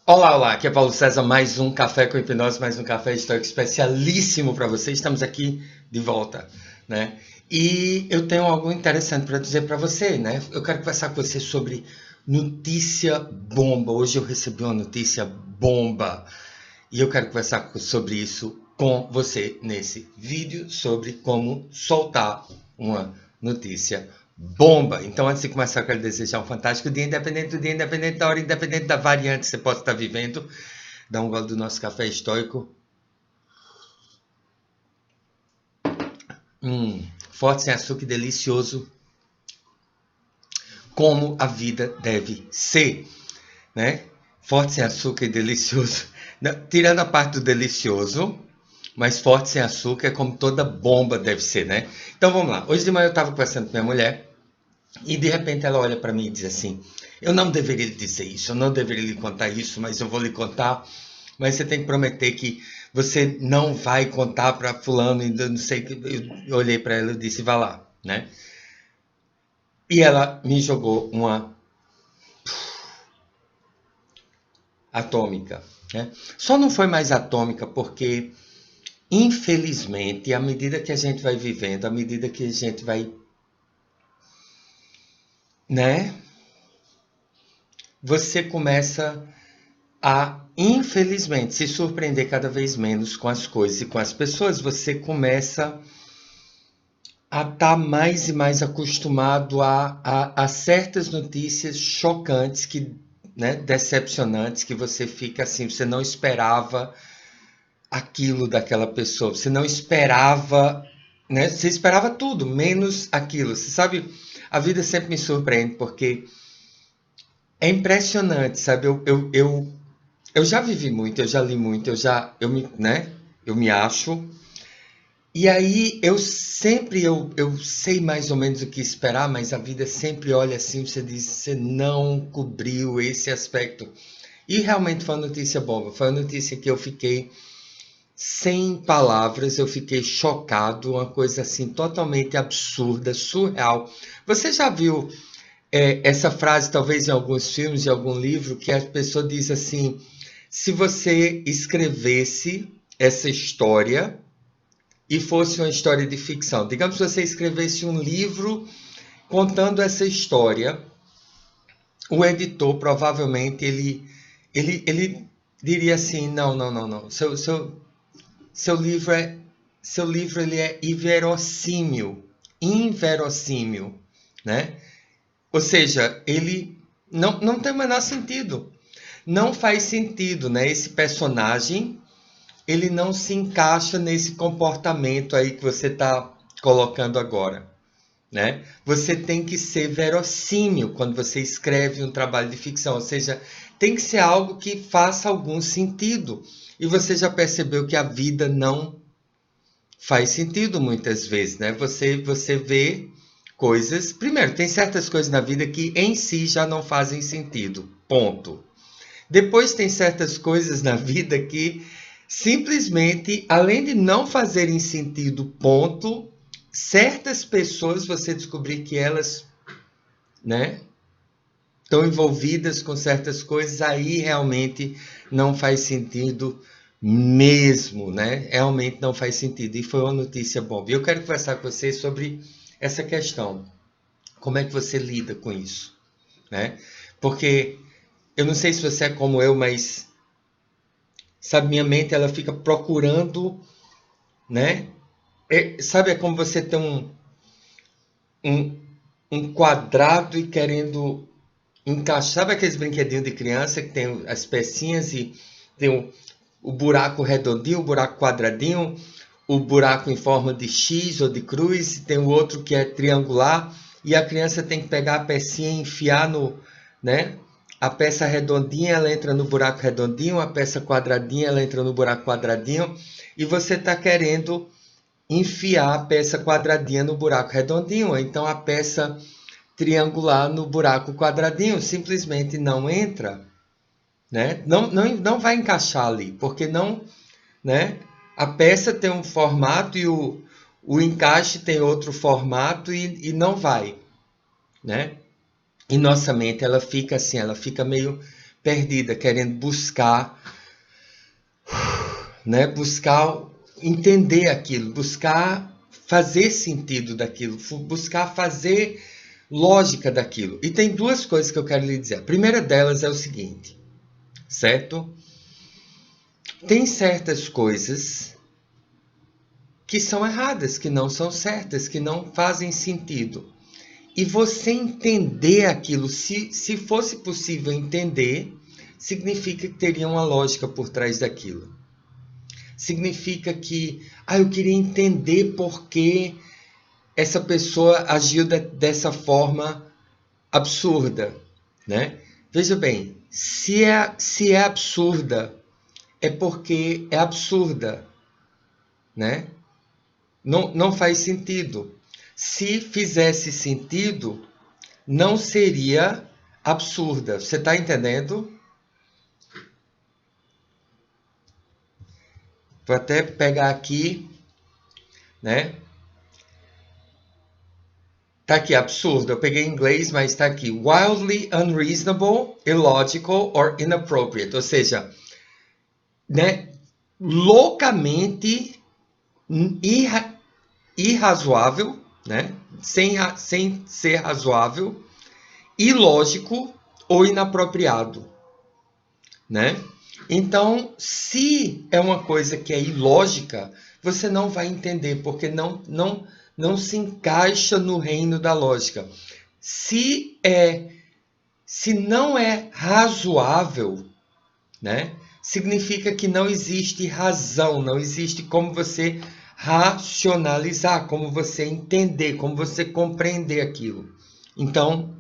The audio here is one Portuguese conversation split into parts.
Olá, olá, aqui é Paulo César, mais um Café com Hipnose, mais um café histórico especialíssimo para você. Estamos aqui de volta, né? E eu tenho algo interessante para dizer para você, né? Eu quero conversar com você sobre notícia bomba. Hoje eu recebi uma notícia bomba e eu quero conversar sobre isso com você nesse vídeo sobre como soltar uma notícia bomba. Então, antes de começar, eu quero desejar um fantástico dia, independente do dia, independente da hora, independente da variante que você possa estar vivendo. Dá um gole do nosso café histórico. Forte, sem açúcar e delicioso, como a vida deve ser, né? Forte, sem açúcar e delicioso. Tirando a parte do delicioso, mas forte sem açúcar é como toda bomba deve ser, né? Então vamos lá. Hoje de manhã eu estava conversando com minha mulher e de repente ela olha para mim e diz assim: eu não deveria lhe dizer isso, eu não deveria lhe contar isso, mas eu vou lhe contar. Mas você tem que prometer que você não vai contar para fulano, ainda não sei. Eu olhei para ela e disse: vá lá, né? E ela me jogou uma atômica, né? Só não foi mais atômica porque, infelizmente, à medida que a gente vai vivendo, à medida que a gente vai, né? Você começa a, infelizmente, se surpreender cada vez menos com as coisas e com as pessoas. Você começa a estar mais e mais acostumado a certas notícias chocantes, que, né, decepcionantes, que você fica assim, você não esperava aquilo daquela pessoa, você não esperava, né? Você esperava tudo, menos aquilo. Você sabe, a vida sempre me surpreende, porque é impressionante, sabe? Eu já vivi muito, eu já li muito, eu me acho. E aí eu sei mais ou menos o que esperar, mas a vida sempre olha assim, você diz, você não cobriu esse aspecto. E realmente foi uma notícia bomba, foi uma notícia que eu fiquei sem palavras, eu fiquei chocado, uma coisa assim totalmente absurda, surreal. Você já viu essa frase, talvez em alguns filmes, em algum livro, que a pessoa diz assim: se você escrevesse essa história e fosse uma história de ficção, digamos que você escrevesse um livro contando essa história, o editor provavelmente ele diria assim: não, não, não, não, seu livro é seu livro ele é inverossímil, inverossímil, né? Ou seja, ele não tem o menor sentido. Não faz sentido, né? Esse personagem, ele não se encaixa nesse comportamento aí que você está colocando agora, né? Você tem que ser verossímil quando você escreve um trabalho de ficção, ou seja, tem que ser algo que faça algum sentido. E você já percebeu que a vida não faz sentido muitas vezes, né? Você vê coisas. Primeiro, tem certas coisas na vida que em si já não fazem sentido. Ponto. Depois tem certas coisas na vida que simplesmente, além de não fazerem sentido, ponto, certas pessoas você descobrir que elas, né, estão envolvidas com certas coisas, aí realmente não faz sentido mesmo, né? Realmente não faz sentido. E foi uma notícia boa. E eu quero conversar com você sobre essa questão. Como é que você lida com isso, né? Porque eu não sei se você é como eu, mas sabe, minha mente ela fica procurando, né? Sabe, é como você tem um, um quadrado e querendo encaixar. Sabe aqueles brinquedinhos de criança que tem as pecinhas e tem o buraco redondinho, o buraco quadradinho, o buraco em forma de X ou de cruz, tem o outro que é triangular, e a criança tem que pegar a pecinha e enfiar no, né? A peça redondinha, ela entra no buraco redondinho, a peça quadradinha, ela entra no buraco quadradinho, e você está querendo enfiar a peça quadradinha no buraco redondinho, então a peça triangular no buraco quadradinho simplesmente não entra, né? Não vai encaixar ali, porque não, né? A peça tem um formato e o encaixe tem outro formato e não vai, né? E nossa mente ela fica assim, ela fica meio perdida, querendo buscar, né? Buscar entender aquilo, buscar fazer sentido daquilo, buscar fazer lógica daquilo. E tem duas coisas que eu quero lhe dizer. A primeira delas é o seguinte, certo? Tem certas coisas que são erradas, que não são certas, que não fazem sentido. E você entender aquilo, se fosse possível entender, significa que teria uma lógica por trás daquilo. Significa que, eu queria entender por que essa pessoa agiu dessa forma absurda, né? Veja bem, se é absurda, é porque é absurda, né? Não faz sentido. Se fizesse sentido, não seria absurda. Você está entendendo? Vou até pegar aqui, né? Tá aqui, absurdo. Eu peguei em inglês, mas tá aqui. Wildly unreasonable, illogical or inappropriate. Ou seja, né? Loucamente irrazoável, né? Sem ser razoável, ilógico ou inapropriado, né? Então, se é uma coisa que é ilógica, você não vai entender, porque não se encaixa no reino da lógica. Se não é razoável, né? Significa que não existe razão, não existe como você racionalizar, como você entender, como você compreender aquilo. Então,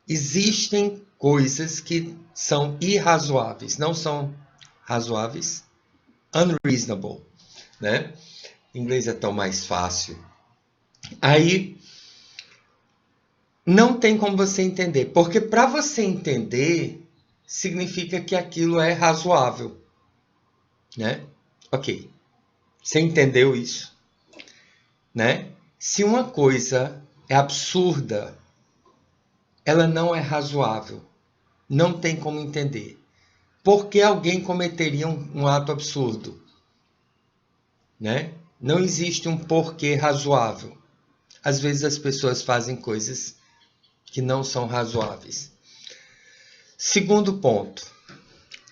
existem coisas que são irrazoáveis, não são razoáveis, unreasonable, né? Em inglês é tão mais fácil. Aí não tem como você entender, porque para você entender significa que aquilo é razoável, né? Ok, você entendeu isso, né? Se uma coisa é absurda, ela não é razoável, não tem como entender. Por que alguém cometeria um ato absurdo? Né? Não existe um porquê razoável. Às vezes as pessoas fazem coisas que não são razoáveis. Segundo ponto,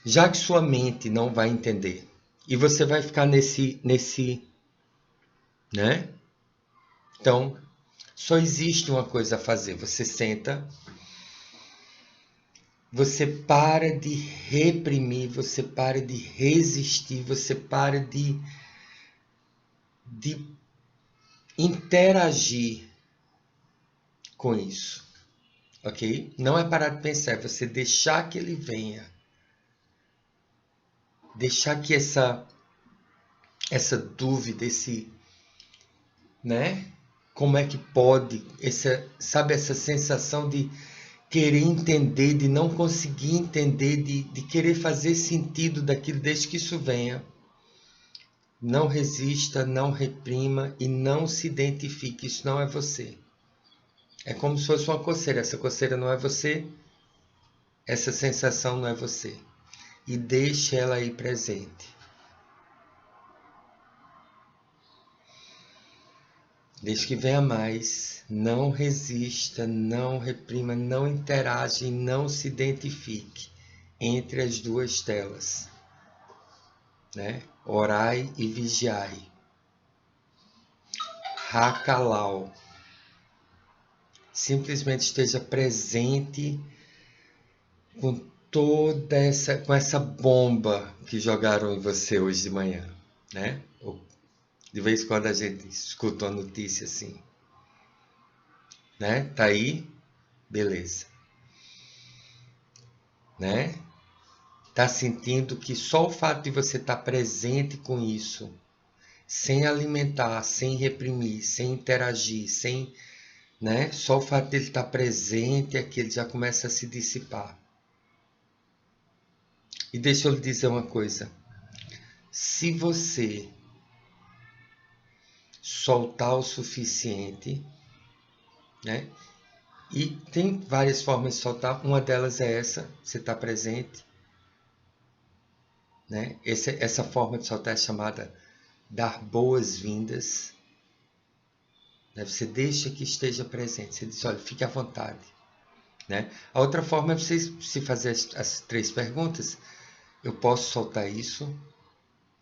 já que sua mente não vai entender e você vai ficar nesse, né? Então, só existe uma coisa a fazer. Você senta, você para de reprimir, você para de resistir, você para de interagir com isso, ok? Não é parar de pensar, é você deixar que ele venha, deixar que essa dúvida, né? Como é que pode, sabe, essa sensação de querer entender, de não conseguir entender, de querer fazer sentido daquilo, desde que isso venha. Não resista, não reprima e não se identifique, isso não é você. É como se fosse uma coceira, essa coceira não é você, essa sensação não é você. E deixe ela aí presente. Desde que venha mais, não resista, não reprima, não interaja e não se identifique entre as duas telas, né? Orai e vigiai. Hakalau. Simplesmente esteja presente com com essa bomba que jogaram em você hoje de manhã, né? De vez em quando a gente escuta uma notícia assim, né? Tá aí, beleza, né? Tá sentindo que só o fato de você estar presente com isso, sem alimentar, sem reprimir, sem interagir, né? Só o fato dele estar presente é que ele já começa a se dissipar. E deixa eu lhe dizer uma coisa. Se você soltar o suficiente, né? E tem várias formas de soltar. Uma delas é essa, você está presente. Né? Essa forma de soltar é chamada dar boas-vindas. Né? Você deixa que esteja presente. Você diz, olha, fique à vontade. Né? A outra forma é você se fazer as 3 perguntas. Eu posso soltar isso?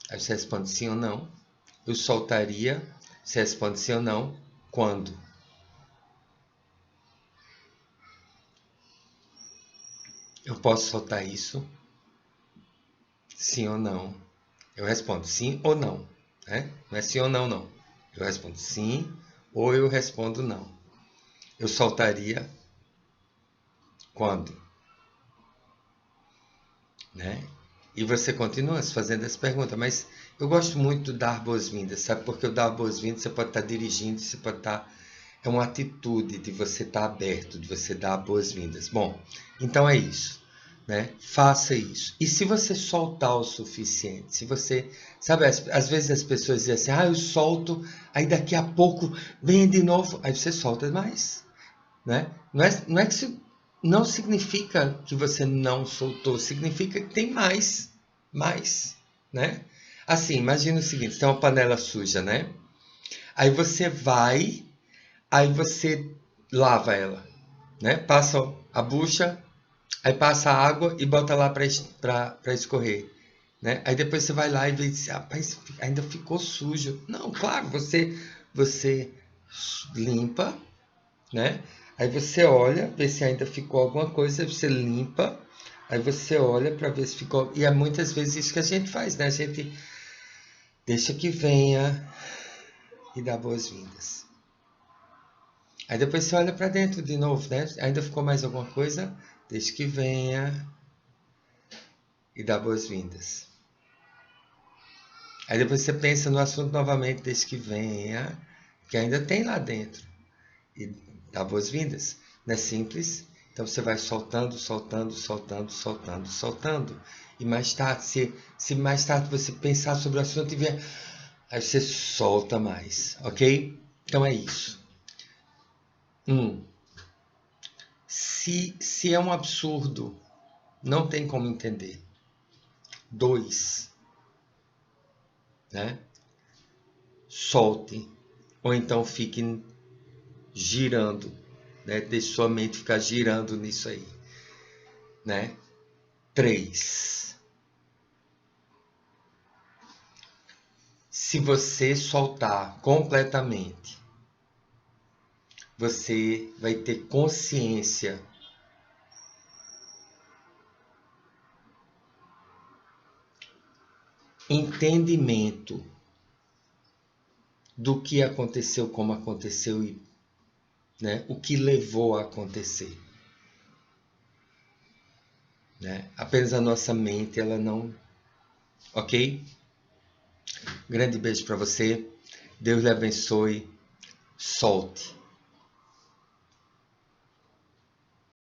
Aí você responde sim ou não. Eu soltaria? Você responde sim ou não. Quando? Eu posso soltar isso? Sim ou não? Eu respondo sim ou não. Né? Não é sim ou não, não. Eu respondo sim ou eu respondo não. Eu soltaria quando? Né? E você continua se fazendo essa pergunta, mas eu gosto muito de dar boas-vindas, sabe? Porque eu dar boas-vindas, você pode estar dirigindo, você pode estar... É uma atitude de você estar aberto, de você dar boas-vindas. Bom, então é isso, né? Faça isso. E se você soltar o suficiente, se você... Sabe, às vezes as pessoas dizem assim, eu solto, aí daqui a pouco vem de novo, aí você solta mais, né? Não é que isso não significa que você não soltou, significa que tem mais, né? Assim, imagina o seguinte, você tem uma panela suja, né? Aí você vai, aí você lava ela, né? Passa a bucha, aí passa a água e bota lá para escorrer, né? Aí depois você vai lá e vê e diz, rapaz, ainda ficou sujo. Não, claro, você limpa, né? Aí você olha, vê se ainda ficou alguma coisa, você limpa, aí você olha para ver se ficou. E é muitas vezes isso que a gente faz, né? A gente deixa que venha e dá boas-vindas. Aí depois você olha para dentro de novo, né? Ainda ficou mais alguma coisa? Deixa que venha e dá boas-vindas. Aí depois você pensa no assunto novamente, deixa que venha, que ainda tem lá dentro. E dá boas-vindas. Não é simples? Então você vai soltando, soltando, soltando, soltando, soltando. E mais tarde, se mais tarde você pensar sobre o assunto e ver, aí você solta mais, ok? Então é isso. Se é um absurdo, não tem como entender. 2, né? Solte. Ou então fique girando, né? Deixe sua mente ficar girando nisso aí, né? 3. Se você soltar completamente, você vai ter consciência, entendimento do que aconteceu, como aconteceu e, né, o que levou a acontecer. Né? Apenas a nossa mente, ela não... Ok? Grande beijo para você. Deus lhe abençoe. Solte.